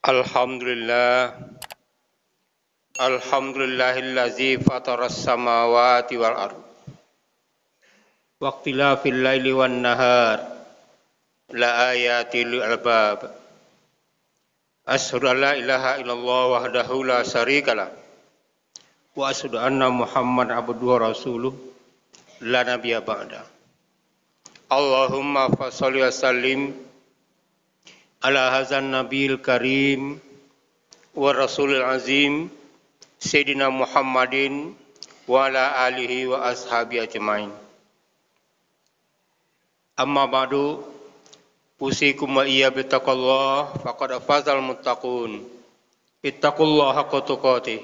Alhamdulillah, alhamdulillahillazi fataras samawati wal ard. Waqtilafil laili wan nahar, la ayati lil albab. Asyhadu an la ilaha illallah wahdahu la syarikalah. Wa asyhadu anna Muhammad abduhu wa rasuluh la nabiyya ba'da. Allahumma fasholli wa sallim ala hadzal nabiyil karim wa rasulil azim Sayyidina Muhammadin wa ala alihi wa ashabi ajmain. Amma ba'du, usikum wa iya bittaqallah faqad fazal muttaqun. Ittaqullaha haqqa tuqatih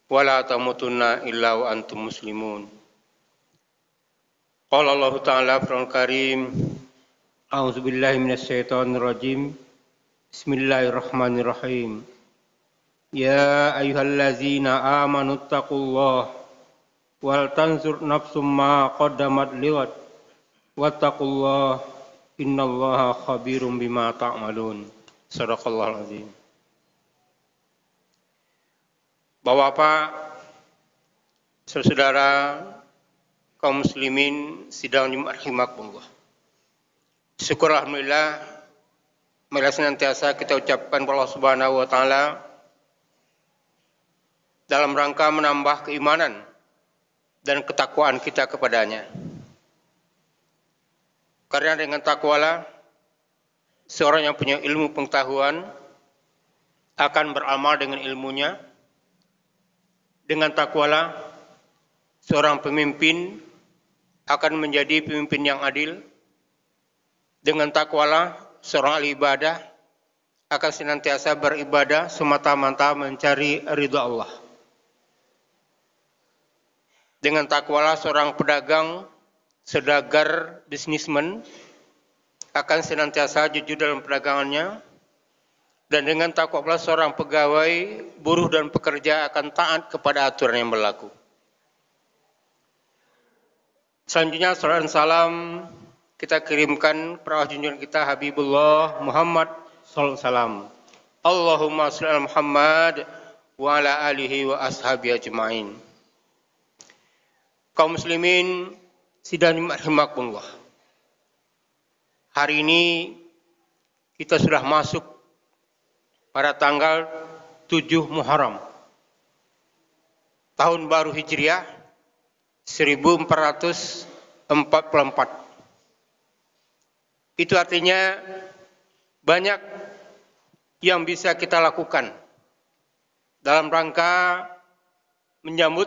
wa la tamutunna illa wa antum muslimun. Qala Allah Ta'ala fil Karim, a'udzu billahi minasyaitonir rajim. Bismillahirrahmanirrahim. Ya ayyuhallazina amanu taqullaha wal tanzur nafsum ma qaddamat liwat wattaqullaha innallaha khabirum bima ta'malun. Shadaqallahul azim. Bapak-bapak, saudara kaum muslimin sidang Jumat rahimakumullah. Syukur alhamdulillah, marilah senantiasa kita ucapkan kepada Allah Subhanahu wa taala dalam rangka menambah keimanan dan ketakwaan kita kepadanya. Karena dengan takwalah seorang yang punya ilmu pengetahuan akan beramal dengan ilmunya. Dengan takwalah seorang pemimpin akan menjadi pemimpin yang adil. Dengan takwalah seorang ahli ibadah akan senantiasa beribadah semata-mata mencari ridha Allah. Dengan takwalah seorang pedagang, saudagar, bisnismen akan senantiasa jujur dalam perdagangannya. Dan dengan takwalah seorang pegawai, buruh dan pekerja akan taat kepada aturan yang berlaku. Selanjutnya salam dan salam kita kirimkan kepada junjungan kita Habibullah Muhammad sallallahu alaihi wasallam. Allahumma shalli ala Muhammad wa ala alihi wa ashabi ajmain. Kaum muslimin sidang rahimakumullah. Hari ini kita sudah masuk pada tanggal 7 Muharram. Tahun baru Hijriah 1444. Itu artinya banyak yang bisa kita lakukan dalam rangka menyambut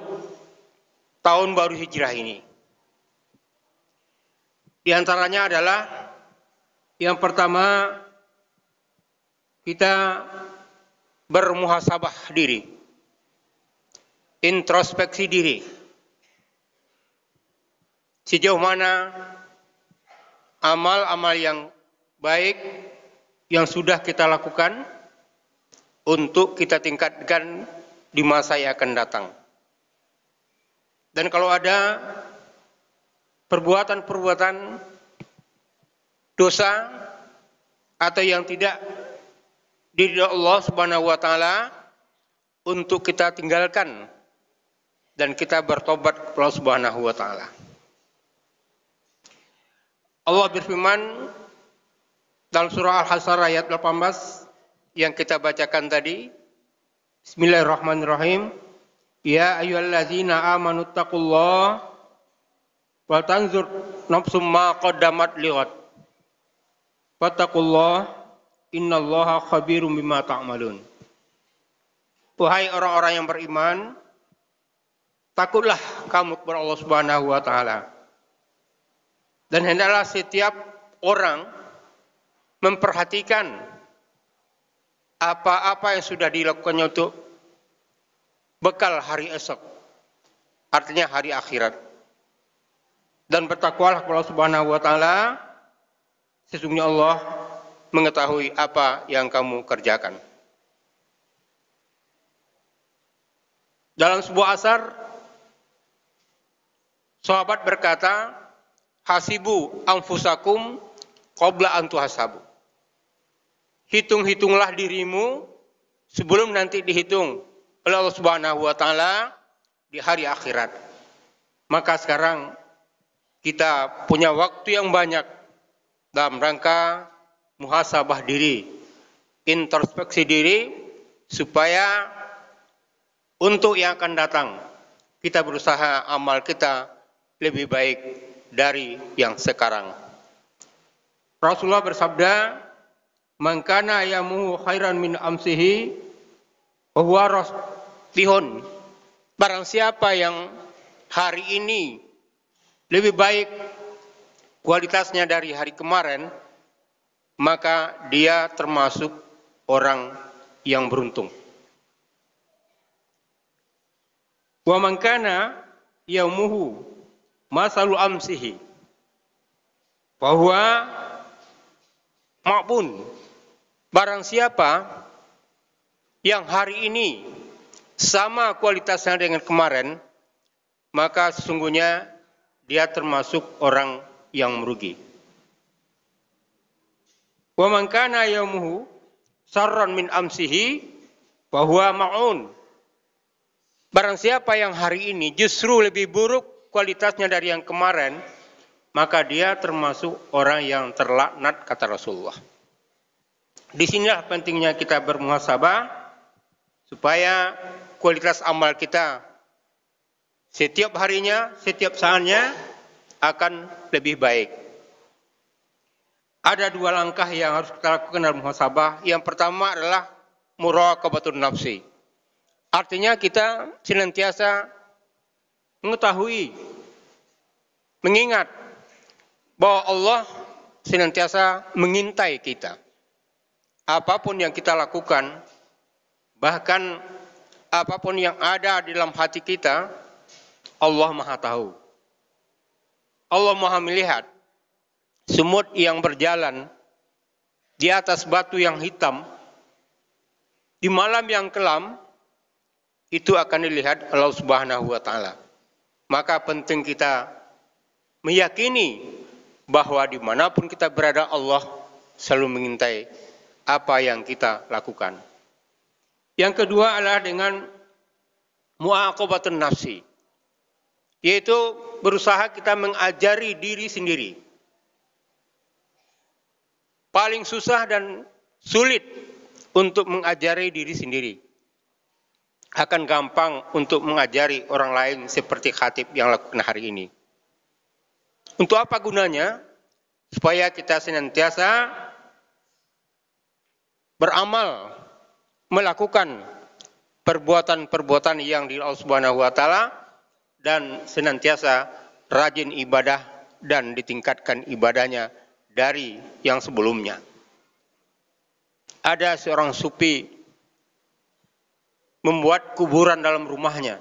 tahun baru Hijrah ini. Di antaranya adalah yang pertama, kita bermuhasabah diri, introspeksi diri. Sejauh mana amal-amal yang baik yang sudah kita lakukan untuk kita tingkatkan di masa yang akan datang. Dan kalau ada perbuatan-perbuatan dosa atau yang tidak diridhoi Allah Subhanahu wa taala untuk kita tinggalkan dan kita bertobat kepada Allah Subhanahu wa taala. Allah berfirman dalam surah Al-Hasyr ayat 18 yang kita bacakan tadi. Bismillahirrahmanirrahim. Ya ayyuhallazina amanu taqullaha wa tanzur nafsum ma qaddamat lighad. Wattaqullaha innallaha khabirum bima ta'malun. Wahai orang-orang yang beriman, takutlah kamu kepada Allah Subhanahu wa taala. Dan hendaklah setiap orang memperhatikan apa-apa yang sudah dilakukannya untuk bekal hari esok. Artinya hari akhirat. Dan bertakwalah kepada Allah Subhanahu wa taala, sesungguhnya Allah mengetahui apa yang kamu kerjakan. Dalam sebuah asar, sahabat berkata, hasibu anfusakum qabla an tuhasabu. Hitung-hitunglah dirimu sebelum nanti dihitung oleh Allah Subhanahu wa taala di hari akhirat. Maka sekarang kita punya waktu yang banyak dalam rangka muhasabah diri, introspeksi diri, supaya untuk yang akan datang kita berusaha amal kita lebih baik dari yang sekarang. Rasulullah bersabda, "Man kana yamu khairan min amsihi wa huwa rastihun." Barang siapa yang hari ini lebih baik kualitasnya dari hari kemarin, maka dia termasuk orang yang beruntung. Wa man kana yaumuhu masalu amsihi fa huwa ma'bun. Barang siapa yang hari ini sama kualitasnya dengan kemarin, maka sesungguhnya dia termasuk orang yang merugi. Wa man kana yaumuhu sarran min amsihi fa huwa ma'un. Barang siapa yang hari ini justru lebih buruk kualitasnya dari yang kemarin, maka dia termasuk orang yang terlaknat, kata Rasulullah. Disinilah pentingnya kita bermuhasabah supaya kualitas amal kita setiap harinya, setiap saatnya akan lebih baik. Ada dua langkah yang harus kita lakukan dalam muhasabah. Yang pertama adalah muraqabatun nafsi. Artinya kita senantiasa mengetahui, mengingat bahwa Allah senantiasa mengintai kita. Apapun yang kita lakukan, bahkan apapun yang ada di dalam hati kita, Allah Maha tahu. Allah Maha melihat. Semut yang berjalan di atas batu yang hitam, di malam yang kelam, itu akan dilihat Allah Subhanahu wa taala. Maka penting kita meyakini bahwa dimanapun kita berada, Allah selalu mengintai apa yang kita lakukan. Yang kedua adalah dengan mu'aqabatun nafsi, yaitu berusaha kita mengajari diri sendiri. Paling susah dan sulit untuk mengajari diri sendiri. Akan gampang untuk mengajari orang lain seperti khatib yang lakukan hari ini. Untuk apa gunanya? Supaya kita senantiasa beramal, melakukan perbuatan-perbuatan yang di Allah Subhanahu wa taala, dan senantiasa rajin ibadah dan ditingkatkan ibadahnya dari yang sebelumnya. Ada seorang sufi membuat kuburan dalam rumahnya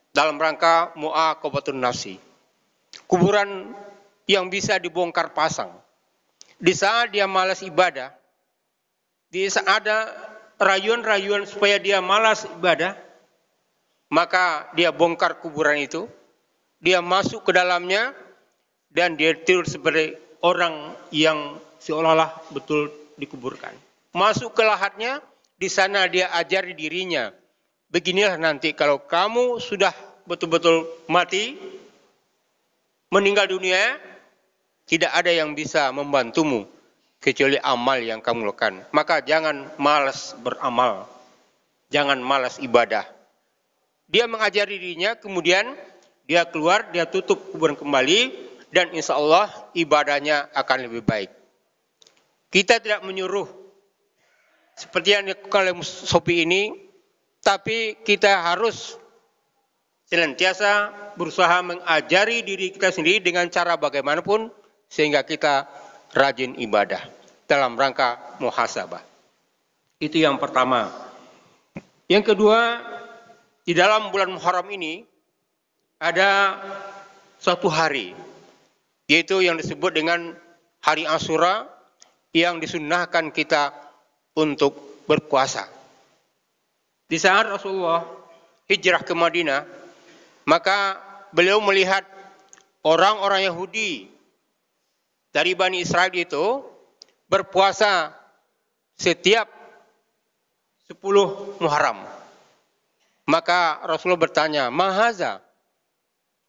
dalam rangka mu'aqabatun nafsi. Kuburan yang bisa dibongkar pasang. Di saat dia malas ibadah, di saat ada rayuan-rayuan supaya dia malas ibadah, maka dia bongkar kuburan itu, dia masuk ke dalamnya, dan dia tidur seperti orang yang seolah-olah betul dikuburkan. Masuk ke lahatnya, di sana dia ajari dirinya, beginilah nanti kalau kamu sudah betul-betul mati, meninggal dunia, tidak ada yang bisa membantumu kecuali amal yang kamu lakukan. Maka jangan malas beramal, jangan malas ibadah. Dia mengajari dirinya, kemudian dia keluar, dia tutup kuburan kembali, dan insya Allah ibadahnya akan lebih baik. Kita tidak menyuruh seperti yang dilakukan oleh Sofi ini, tapi kita harus senantiasa berusaha mengajari diri kita sendiri dengan cara bagaimanapun sehingga kita rajin ibadah dalam rangka muhasabah. Itu yang pertama. Yang kedua, di dalam bulan Muharram ini ada suatu hari, yaitu yang disebut dengan hari Asyura, yang disunnahkan kita untuk berpuasa. Di saat Rasulullah hijrah ke Madinah, maka beliau melihat orang-orang Yahudi dari Bani Israel itu berpuasa setiap 10 Muharram. Maka Rasulullah bertanya, "Mahaza?"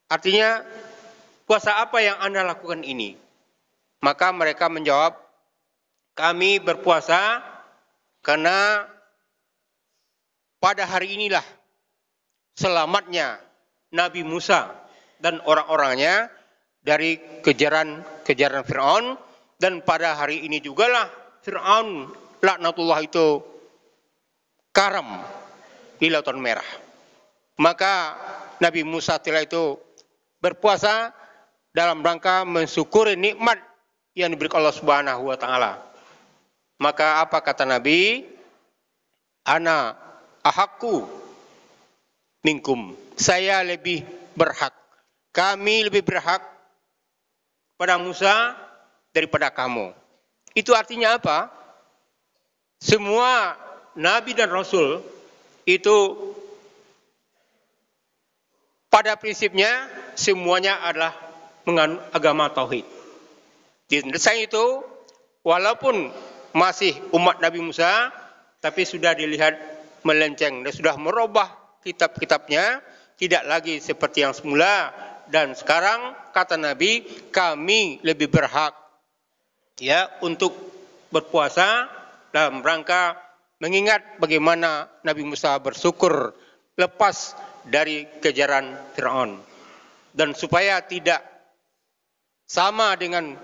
Artinya, puasa apa yang Anda lakukan ini? Maka mereka menjawab, "Kami berpuasa karena pada hari inilah selamatnya Nabi Musa dan orang-orangnya dari kejaran Fir'aun, dan pada hari ini jugalah Fir'aun laknatullah itu karam di Lautan Merah." Maka Nabi Musa setelah itu berpuasa dalam rangka mensyukuri nikmat yang diberikan Allah Subhanahu wa taala. Maka apa kata Nabi? "Ana ahakku minkum." Saya lebih berhak. Kami lebih berhak pada Musa daripada kamu. Itu artinya apa? Semua nabi dan rasul itu pada prinsipnya semuanya adalah menganut agama tauhid. Di desain itu walaupun masih umat Nabi Musa, tapi sudah dilihat melenceng dan sudah merubah kitab-kitabnya, tidak lagi seperti yang semula. Dan sekarang kata Nabi, kami lebih berhak ya untuk berpuasa dalam rangka mengingat bagaimana Nabi Musa bersyukur lepas dari kejaran Fir'aun. Dan supaya tidak sama dengan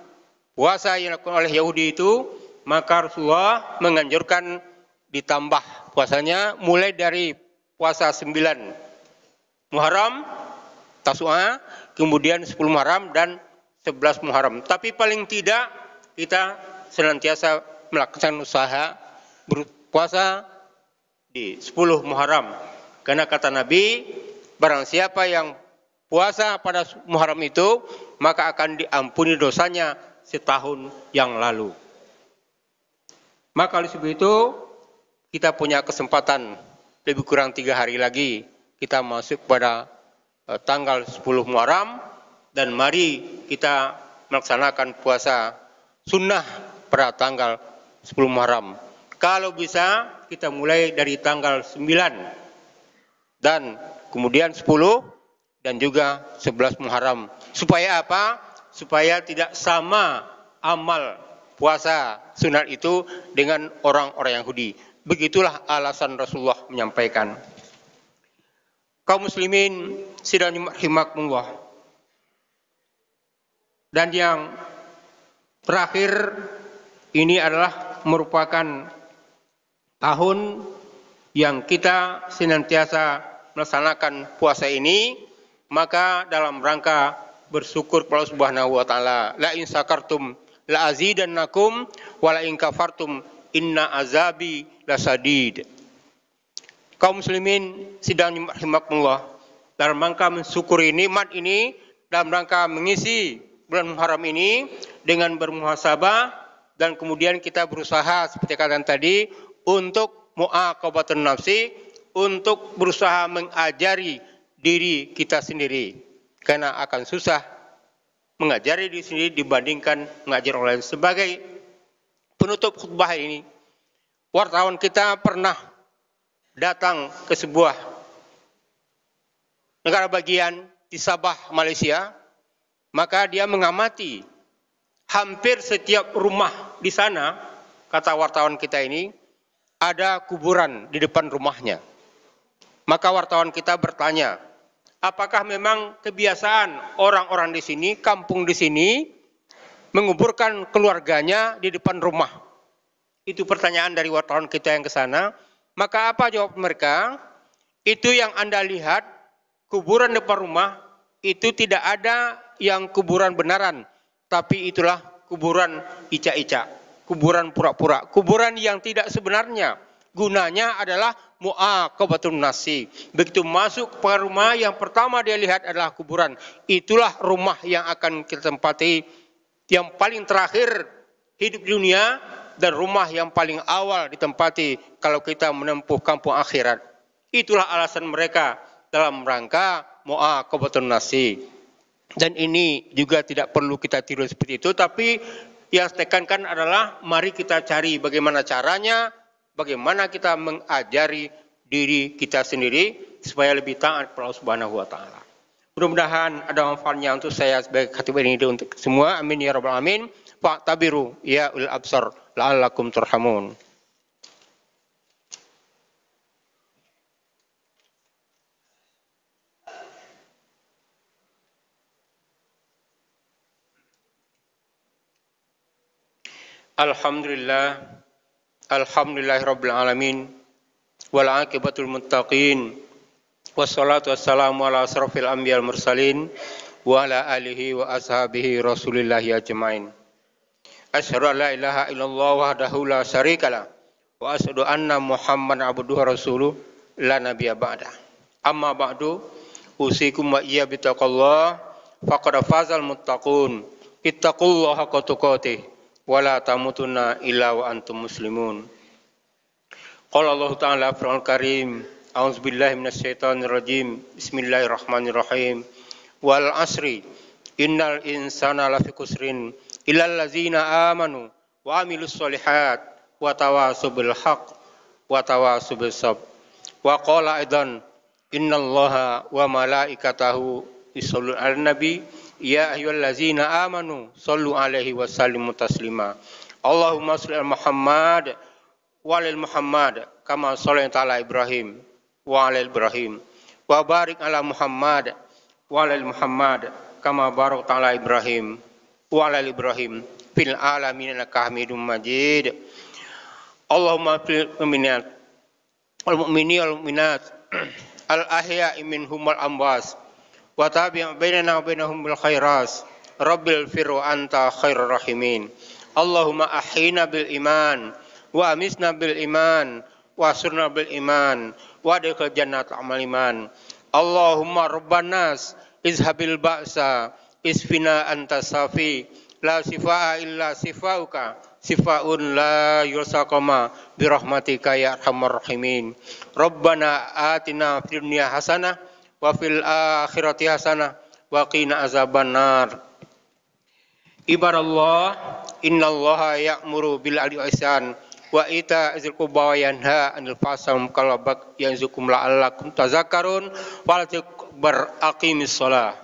puasa yang dilakukan oleh Yahudi itu, maka Rasulullah menganjurkan ditambah puasanya mulai dari puasa 9 Muharram, Tasu'a, kemudian 10 Muharram dan 11 Muharram. Tapi paling tidak kita senantiasa melakukan usaha berpuasa di 10 Muharram. Karena kata Nabi, barang siapa yang puasa pada Muharram itu, maka akan diampuni dosanya setahun yang lalu. Maka oleh sebab itu, kita punya kesempatan lebih kurang 3 hari lagi kita masuk pada tanggal 10 Muharram, dan mari kita melaksanakan puasa sunnah pada tanggal 10 Muharram. Kalau bisa kita mulai dari tanggal 9 dan kemudian 10 dan juga 11 Muharram. Supaya apa? Supaya tidak sama amal puasa sunat itu dengan orang-orang Yahudi. Begitulah alasan Rasulullah menyampaikan. Kaum muslimin sidang rahimakumullah. Dan yang terakhir ini adalah merupakan tahun yang kita senantiasa melaksanakan puasa ini, maka dalam rangka bersyukur kepada Allah Subhanahu wa taala, la in sakartum la azidannakum wa la in kafartum inna azabi lasadid. Kaum muslimin sidang rahimakumullah, dalam rangka mensyukuri nikmat ini, dalam rangka mengisi bulan Muharram ini dengan bermuhasabah, dan kemudian kita berusaha seperti kata tadi untuk mu'aqabatun nafsi, untuk berusaha mengajari diri kita sendiri. Karena akan susah mengajari diri sendiri dibandingkan mengajar orang lain. Sebagai penutup khutbah ini, wartawan kita pernah datang ke sebuah negara bagian di Sabah, Malaysia. Maka dia mengamati hampir setiap rumah di sana, kata wartawan kita ini, ada kuburan di depan rumahnya. Maka wartawan kita bertanya, apakah memang kebiasaan orang-orang di sini, kampung di sini, menguburkan keluarganya di depan rumah? Itu pertanyaan dari wartawan kita yang ke sana. Maka apa jawab mereka? Itu yang Anda lihat, kuburan depan rumah, itu tidak ada yang kuburan benaran, tapi itulah kuburan ica-ica, kuburan pura-pura, kuburan yang tidak sebenarnya. Gunanya adalah mu'aqabatun nasi. Begitu masuk ke rumah, yang pertama dia lihat adalah kuburan. Itulah rumah yang akan kita tempati, yang paling terakhir hidup di dunia, dan rumah yang paling awal ditempati kalau kita menempuh kampung akhirat. Itulah alasan mereka dalam rangka mu'aqabatun nasi. Dan ini juga tidak perlu kita tiru seperti itu, tapi yang saya tekankan adalah mari kita cari bagaimana caranya bagaimana kita mengajari diri kita sendiri supaya lebih taat kepada Allah Subhanahu wa taala. Mudah-mudahan ada manfaatnya untuk saya sebagai khatib ini untuk semua. Amin ya rabbal alamin. Fa'tabiru ya ulil absar la'allakum turhamun. Alhamdulillahirabbil alamin wal aqibatul muttaqin wassalatu wassalamu ala asrofil anbiya'il mursalin wa ala alihi wa ashabihi rasulillahi ajmain. Asyhadu an la ilaha illallah wahdahu la syarikalah wa asyhadu anna Muhammadan abduhu wa rasuluh la nabiyya ba'da. Amma ba'du, usikum wa iyya bittaqallah faqad fazal muttaqun. Ittaqullaha haqqa tuqatih wa la tamutunna illa wa antum muslimun. Qala Allah Ta'ala fil Karim, a'udzubillahi minasyaitonir rajim. Bismillahirrahmanirrahim. Wal asri innal insana lafi khusrin illal ladzina amanu wa amilus solihat wa tawassaw bil haqq wa tawassaw bis sabr. Wa qala aidan innallaha wa malaikatahu yusholluna 'alan nabi ya ayyuhallazina amanu shollu 'alaihi wa sallimu taslima. Allahumma shalli ala Muhammad wa ala Muhammad kama shallaita ala Ibrahim wa ala Ibrahim wa barik ala Muhammad wa ala Muhammad kama barakta ala Ibrahim wa ala Ibrahim fil alamin innaka Hamidum Majid. Allahumma fil mu'minat wal mu'minina wal mu'minat al ahya'i minhum wal amwas wa tabi' bainana wa bainahum bil khairas rabbil firru anta khairur rahimin. Allahumma ahyina bil iman wa amisna bil iman wa surna bil iman wa adkhil jannat amal iman. Allahumma rabbanas izhabil ba'sa isfina anta safi la sifaa illa sifauka sifaun la yusaqama birahmatika ya arhamar rahimin. Rabbana atina fid dunya hasanah wa fil akhirati hasanah wa qina azabannar. Ibadallah, innallaha ya'muru bil adli wal ihsan wa ita'izil qurba wa yanha 'anil fahsya'i wal munkari wal bagyi ya'izukum la'allakum tadhakkarun wa la aqimis shalah.